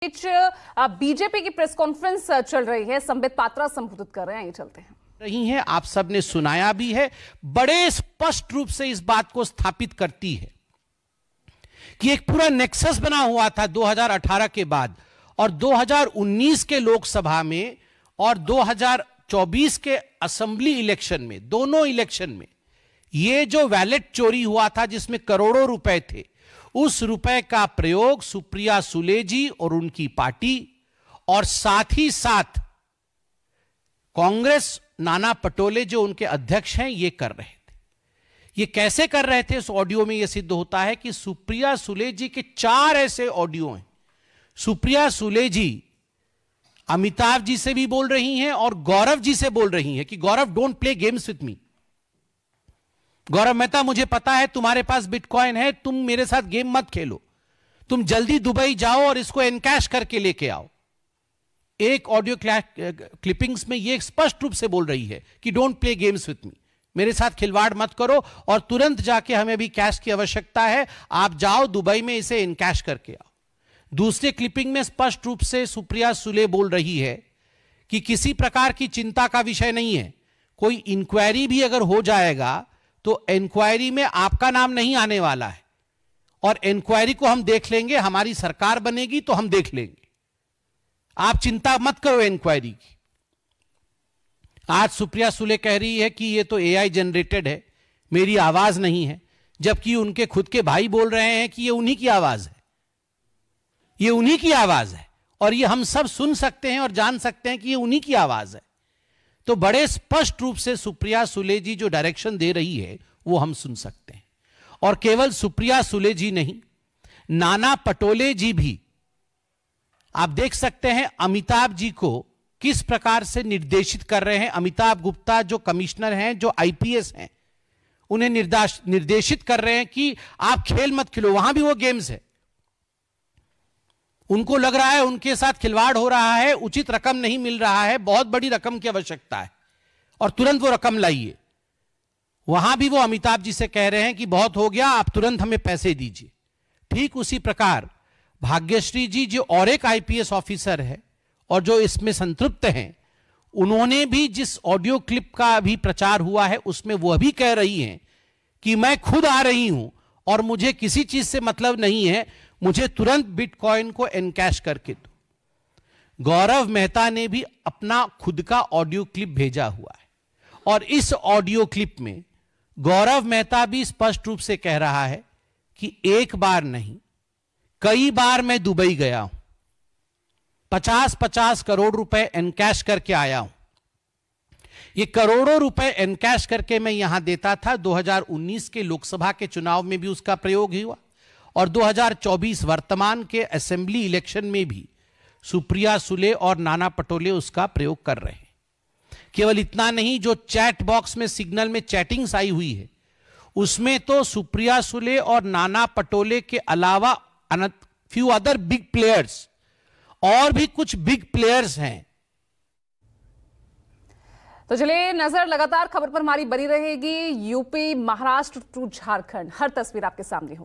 BJP की press conference चल रही है, संबित पात्रा संबोधित कर रहे हैं, ये चलते हैं रही हैं। आप सबने सुनाया भी है, बड़े स्पष्ट रूप से इस बात को स्थापित करती है कि एक पूरा नेक्सस बना हुआ था 2018 के बाद और 2019 के लोकसभा में और 2024 के असेंबली इलेक्शन में, दोनों इलेक्शन में ये जो वैलेट चोरी हुआ था जिसमें करोड़ों रुपए थे, उस रुपए का प्रयोग सुप्रिया सुले जी और उनकी पार्टी और साथ ही साथ कांग्रेस नाना पटोले जो उनके अध्यक्ष हैं ये कर रहे थे। ये कैसे कर रहे थे? इस ऑडियो में यह सिद्ध होता है कि सुप्रिया सुले जी के 4 ऐसे ऑडियो हैं। सुप्रिया सुले जी अमिताभ जी से भी बोल रही हैं और गौरव जी से बोल रही हैं कि Gaurav don't play games with me. Gaurav Mehta, मुझे पता है तुम्हारे पास बिटकॉइन है, तुम मेरे साथ गेम मत खेलो, तुम जल्दी दुबई जाओ और इसको एनकैश करके लेके आओ। एक ऑडियो क्लिपिंग्स में यह स्पष्ट रूप से बोल रही है कि डोंट प्ले गेम्स विथ मी, मेरे साथ खिलवाड़ मत करो और तुरंत जाके हमें भी कैश की आवश्यकता है, आप जाओ दुबई में इसे इनकैश करके आओ। दूसरे क्लिपिंग में स्पष्ट रूप से सुप्रिया सुले बोल रही है कि किसी प्रकार की चिंता का विषय नहीं है, कोई इंक्वायरी भी अगर हो जाएगा तो इंक्वायरी में आपका नाम नहीं आने वाला है और इंक्वायरी को हम देख लेंगे, हमारी सरकार बनेगी तो हम देख लेंगे, आप चिंता मत करो इंक्वायरी की। आज सुप्रिया सुले कह रही है कि ये तो एआई जनरेटेड है, मेरी आवाज नहीं है, जबकि उनके खुद के भाई बोल रहे हैं कि ये उन्हीं की आवाज है, ये उन्हीं की आवाज है और ये हम सब सुन सकते हैं और जान सकते हैं कि ये उन्हीं की आवाज है। तो बड़े स्पष्ट रूप से सुप्रिया सुले जी जो डायरेक्शन दे रही है वो हम सुन सकते हैं। और केवल सुप्रिया सुले जी नहीं, नाना पटोले जी भी, आप देख सकते हैं अमिताभ जी को किस प्रकार से निर्देशित कर रहे हैं। अमिताभ गुप्ता जो कमिश्नर हैं, जो आईपीएस हैं, उन्हें निर्देशित कर रहे हैं कि आप खेल मत खेलो, वहां भी वो गेम्स है। उनको लग रहा है उनके साथ खिलवाड़ हो रहा है, उचित रकम नहीं मिल रहा है, बहुत बड़ी रकम की आवश्यकता है और तुरंत वो रकम लाइए। वहां भी वो अमिताभ जी से कह रहे हैं कि बहुत हो गया, आप तुरंत हमें पैसे दीजिए। ठीक उसी प्रकार भाग्यश्री जी जो और एक आईपीएस ऑफिसर है और जो इसमें संतृप्त हैं, उन्होंने भी जिस ऑडियो क्लिप का भी प्रचार हुआ है उसमें वह भी कह रही हैं कि मैं खुद आ रही हूं और मुझे किसी चीज से मतलब नहीं है, मुझे तुरंत बिटकॉइन को एनकैश करके दो। गौरव मेहता ने भी अपना खुद का ऑडियो क्लिप भेजा हुआ है और इस ऑडियो क्लिप में गौरव मेहता भी स्पष्ट रूप से कह रहा है कि एक बार नहीं, कई बार मैं दुबई गया हूं, 50-50 करोड़ रुपए एनकैश करके आया हूं। ये करोड़ों रुपए एनकैश करके मैं यहां देता था। 2019 के लोकसभा के चुनाव में भी उसका प्रयोग हुआ और 2024 वर्तमान के असेंबली इलेक्शन में भी सुप्रिया सुले और नाना पटोले उसका प्रयोग कर रहे हैं। केवल इतना नहीं, जो चैट बॉक्स में सिग्नल में चैटिंग्स आई हुई है उसमें तो सुप्रिया सुले और नाना पटोले के अलावा फ्यू अदर बिग प्लेयर्स, और भी कुछ बिग प्लेयर्स हैं। तो चलिए, नजर लगातार खबर पर हमारी बनी रहेगी। यूपी, महाराष्ट्र टू झारखंड, हर तस्वीर आपके सामने हो।